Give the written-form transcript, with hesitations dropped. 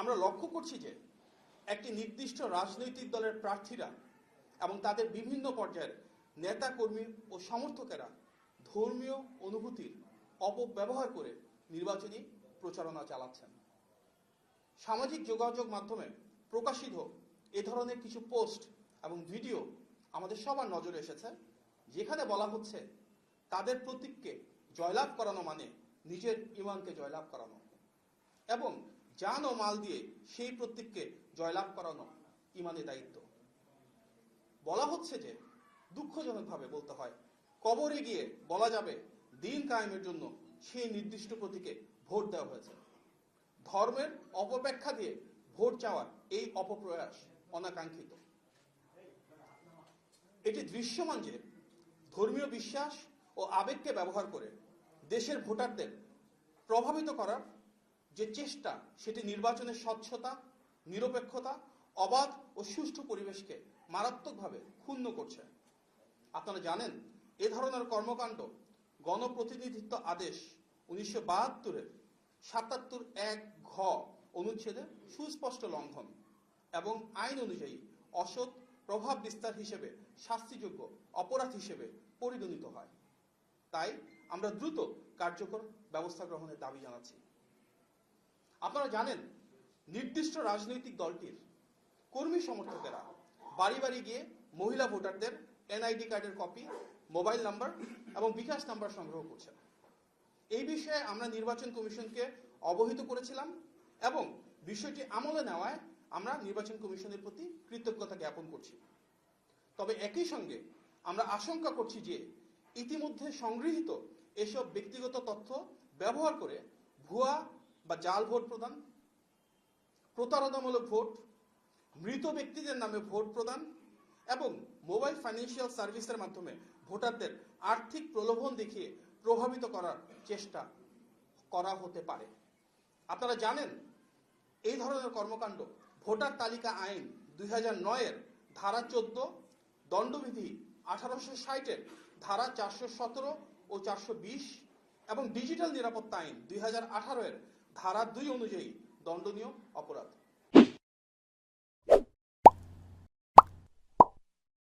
আমরা লক্ষ্য করছি যে একটি নির্দিষ্ট রাজনৈতিক দলের প্রার্থীরা এবং তাদের বিভিন্ন পর্যায়ের নেতা কর্মী ও সমর্থকেরা ধর্মীয় অনুভূতির অপব্যবহার করে নির্বাচনী প্রচারণা চালাচ্ছেন। সামাজিক যোগাযোগ মাধ্যমে প্রকাশিত এ ধরনের কিছু পোস্ট এবং ভিডিও আমাদের সবার নজরে এসেছে, যেখানে বলা হচ্ছে তাদের প্রতীককে জয়লাভ করানো মানে নিজের ঈমানকে জয়লাভ করানো এবং জান ও মাল দিয়ে সেই প্রতীককে জয়লাভ করানো ঈমানের দায়িত্ব। বলা হচ্ছে যে দুঃখজনকভাবে বলতে হয়, কবরে গিয়ে বলা যাবে দিন কায়েমের জন্য সেই নির্দিষ্ট প্রতীকে ভোট দেওয়া হয়েছে। ধর্মের অপব্যাখ্যা দিয়ে ভোট চাওয়ার এই অপপ্রয়াস অনাকাঙ্ক্ষিত। এটি দৃশ্যমান যে ধর্মীয় বিশ্বাস ও আবেগকে ব্যবহার করে দেশের ভোটারদের প্রভাবিত করার যে চেষ্টা, সেটি নির্বাচনের স্বচ্ছতা, নিরপেক্ষতা, অবাধ ও সুষ্ঠু পরিবেশকে মারাত্মকভাবে ক্ষুণ্ণ করছে। আপনারা জানেন, এ ধরনের কর্মকাণ্ড গণপ্রতিনিধিত্ব আদেশ 1972-এর 77(1) ঘ অনুচ্ছেদে সুস্পষ্ট লঙ্ঘন এবং আইন অনুযায়ী অসৎ প্রভাব বিস্তার হিসেবে শাস্তিযোগ্য অপরাধ হিসেবে পরিগণিত হয়। তাই আমরা দ্রুত কার্যকর ব্যবস্থা গ্রহণের দাবি জানাচ্ছি। আপনারা জানেন, নির্দিষ্ট রাজনৈতিক দলটির কর্মী সমর্থকেরা বাড়ি বাড়ি গিয়ে মহিলা ভোটারদের এনআইডি কার্ডের কপি, মোবাইল নাম্বার এবং বিকাশ নাম্বার সংগ্রহ করছেন। এই বিষয়ে আমরা নির্বাচন কমিশনকে অবহিত করেছিলাম এবং বিষয়টি আমলে নেওয়ায় আমরা নির্বাচন কমিশনের প্রতি কৃতজ্ঞতা জ্ঞাপন করছি। তবে একই সঙ্গে আমরা আশঙ্কা করছি যে ইতিমধ্যে সংগৃহীত এসব ব্যক্তিগত তথ্য ব্যবহার করে ভুয়া বা জাল ভোট প্রদান, প্রতারণামূলক ভোট, মৃত ব্যক্তিদের নামে ভোট প্রদান এবং মোবাইল ফাইন্যান্সিয়াল সার্ভিসের মাধ্যমে ভোটারদের আর্থিক প্রলোভন দেখিয়ে প্রভাবিত করার চেষ্টা করা হতে পারে। আপনারা জানেন, এই ধরনের কর্মকাণ্ড ভোটার তালিকা আইন 2009-এর ধারা 14, দণ্ডবিধি 1860-এর ধারা 417 ও 420 এবং ডিজিটাল নিরাপত্তা আইন 2018-এর ধারা 2 অনুযায়ী দণ্ডনীয় অপরাধ।